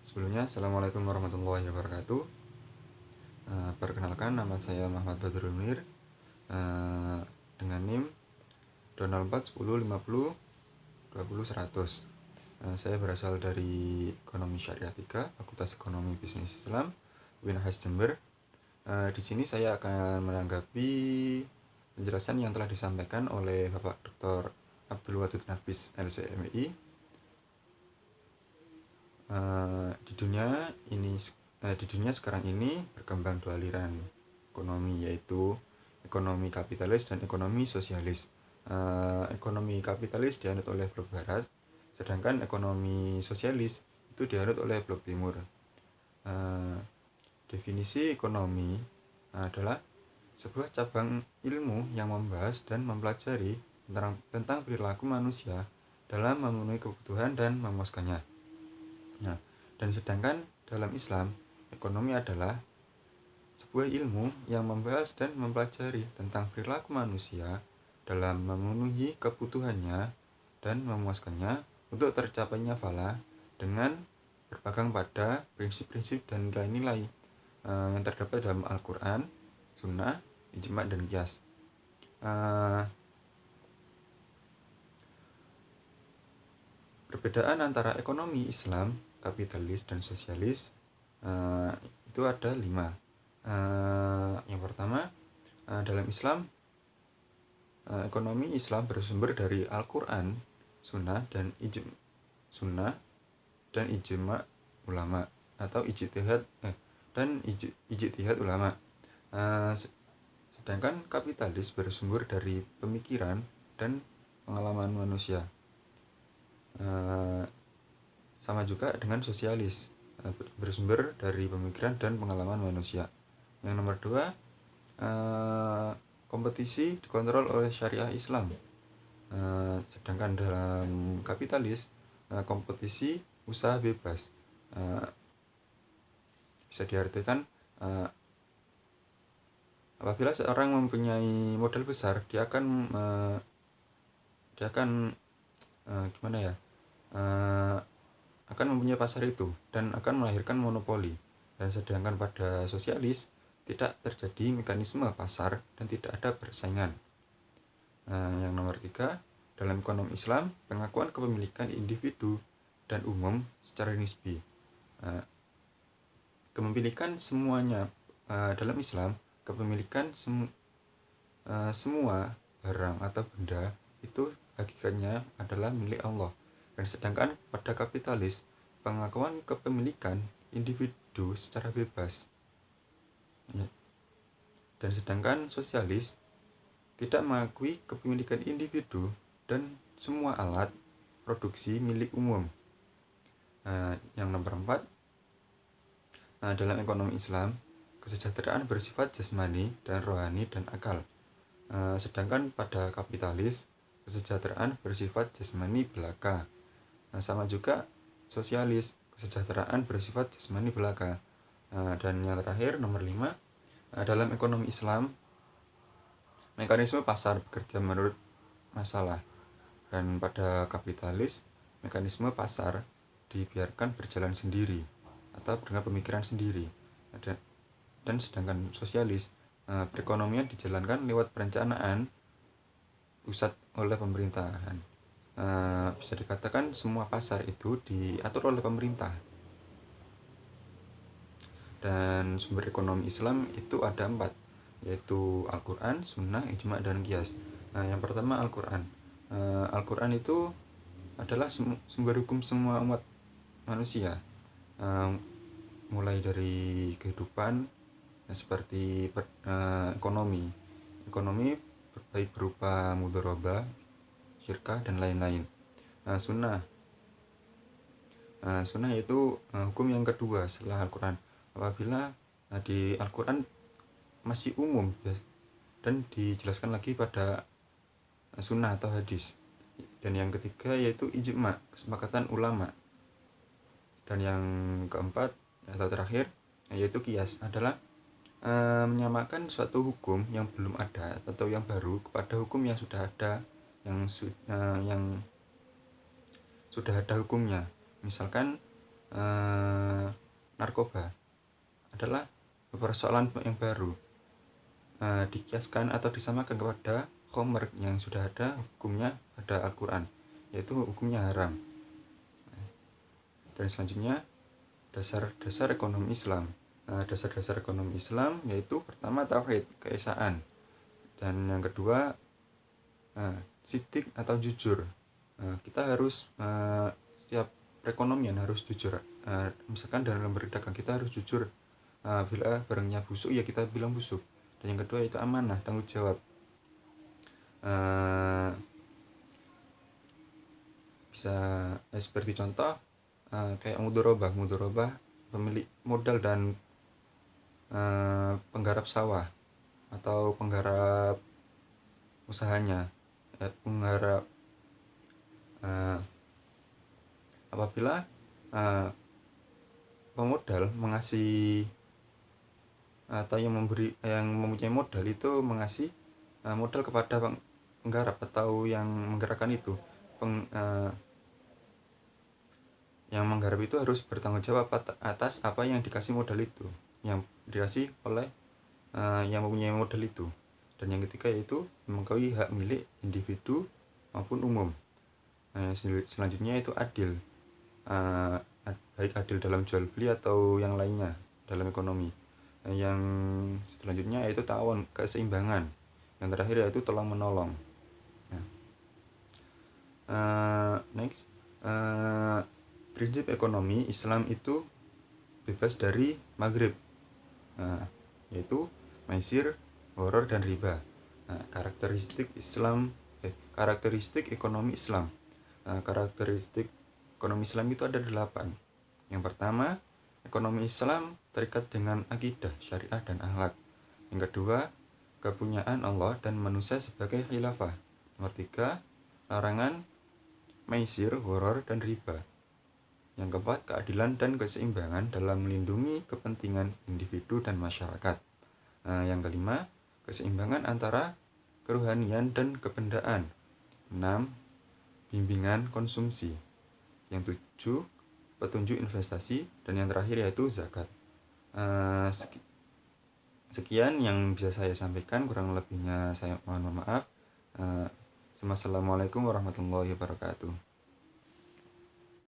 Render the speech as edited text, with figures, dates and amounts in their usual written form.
Sebelumnya, Assalamualaikum warahmatullahi wabarakatuh. Perkenalkan, nama saya Muhammad Badrul Munir, eh, dengan NIM 04 10 50 20 100. Saya berasal dari Ekonomi Syariah 3, Fakultas Ekonomi Bisnis Islam, UIN Jember. Di sini saya akan menanggapi penjelasan yang telah disampaikan oleh Bapak Dr. Abdul Wadud Nafis, LCMI. Di dunia sekarang ini berkembang dua aliran ekonomi, yaitu ekonomi kapitalis dan ekonomi sosialis. Ekonomi kapitalis dianut oleh blok barat, sedangkan ekonomi sosialis itu dianut oleh blok timur. Definisi ekonomi adalah sebuah cabang ilmu yang membahas dan mempelajari tentang perilaku manusia dalam memenuhi kebutuhan dan memuaskannya. Dan sedangkan dalam Islam, ekonomi adalah sebuah ilmu yang membahas dan mempelajari tentang perilaku manusia dalam memenuhi kebutuhannya dan memuaskannya untuk tercapainya falah dengan berpegang pada prinsip-prinsip dan nilai-nilai yang terdapat dalam Al-Quran, Sunnah, Ijma' dan Qiyas. Perbedaan antara ekonomi Islam, kapitalis, dan sosialis itu ada 5. Yang pertama, dalam Islam, ekonomi Islam bersumber dari Al-Quran, Sunnah, dan Ijma' ulama atau ijtihad ulama. Sedangkan kapitalis bersumber dari pemikiran dan pengalaman manusia. Sama juga dengan sosialis, bersumber dari pemikiran dan pengalaman manusia. Yang nomor 2, kompetisi dikontrol oleh syariah Islam. Sedangkan dalam kapitalis, kompetisi usaha bebas. Bisa diartikan apabila seorang mempunyai modal besar, dia akan akan mempunyai pasar itu dan akan melahirkan monopoli. Dan sedangkan pada sosialis tidak terjadi mekanisme pasar dan tidak ada persaingan. Yang nomor 3, dalam ekonomi Islam, pengakuan kepemilikan individu dan umum secara nisbi. Kepemilikan semuanya dalam Islam, kepemilikan semua barang atau benda itu hakikatnya adalah milik Allah. Dan sedangkan pada kapitalis, pengakuan kepemilikan individu secara bebas. Dan sedangkan sosialis tidak mengakui kepemilikan individu dan semua alat produksi milik umum. Yang nomor 4, dalam ekonomi Islam, kesejahteraan bersifat jasmani dan rohani dan akal. Sedangkan pada kapitalis, kesejahteraan bersifat jasmani belaka. Sama juga sosialis, kesejahteraan bersifat jasmani belaka. Dan yang terakhir, nomor 5, dalam ekonomi Islam, mekanisme pasar bekerja menurut masalah. Dan pada kapitalis, mekanisme pasar dibiarkan berjalan sendiri atau dengan pemikiran sendiri. Dan sedangkan sosialis, perekonomian dijalankan lewat perencanaan pusat oleh pemerintahan. Bisa dikatakan semua pasar itu diatur oleh pemerintah. Dan sumber ekonomi Islam itu ada 4, yaitu Al-Quran, Sunnah, Ijma' dan Qiyas. Yang pertama Al-Quran. Al-Quran itu adalah sumber hukum semua umat manusia, mulai dari kehidupan seperti ekonomi baik berupa mudharabah, syirkah, dan lain-lain. Sunnah yaitu hukum yang kedua setelah Al-Quran. Apabila di Al-Quran masih umum dan dijelaskan lagi pada sunnah atau hadis. Dan yang ketiga yaitu ijma', kesepakatan ulama. Dan yang keempat atau terakhir yaitu qiyas, adalah menyamakan suatu hukum yang belum ada atau yang baru kepada hukum yang sudah ada, yang sudah ada hukumnya. Misalkan narkoba adalah persoalan yang baru, dikiaskan atau disamakan kepada khomer yang sudah ada hukumnya pada Al-Quran, yaitu hukumnya haram. Dan selanjutnya dasar-dasar ekonomi Islam. Dasar-dasar ekonomi Islam yaitu pertama tauhid, keesaan, dan yang kedua sidik atau jujur. Kita harus setiap perekonomian harus jujur. Misalkan dalam berdagang kita harus jujur. Bila barangnya busuk ya kita bilang busuk. Dan yang kedua itu amanah, tanggung jawab. Bisa seperti contoh kayak mudorobah pemilik modal dan penggarap sawah atau penggarap usahanya, penggarap apabila pemodal mengasih atau yang mempunyai modal itu mengasih modal kepada penggarap atau yang menggerakkan itu, yang menggarap itu harus bertanggung jawab atas apa yang dikasih modal itu, yang dikasih oleh yang mempunyai modal itu. Dan yang ketiga yaitu mengetahui hak milik individu maupun umum. Selanjutnya itu adil, baik adil dalam jual beli atau yang lainnya dalam ekonomi. Yang selanjutnya yaitu ta'awun, keseimbangan. Yang terakhir yaitu tolong menolong. Next, prinsip ekonomi Islam itu bebas dari maghrib, yaitu maisir, horor, dan riba. Karakteristik ekonomi Islam. Karakteristik ekonomi Islam itu ada 8. Yang pertama, ekonomi Islam terikat dengan akidah, syariah, dan akhlak. Yang kedua, kepunyaan Allah dan manusia sebagai khilafah. Nomor 3, larangan maisir, horor, dan riba. Yang keempat, keadilan dan keseimbangan dalam melindungi kepentingan individu dan masyarakat. Yang kelima, keseimbangan antara kerohanian dan kebendaan. 6, bimbingan konsumsi. Yang 7, petunjuk investasi. Dan yang terakhir yaitu zakat. Sekian yang bisa saya sampaikan, kurang lebihnya saya mohon maaf. Assalamualaikum warahmatullahi wabarakatuh.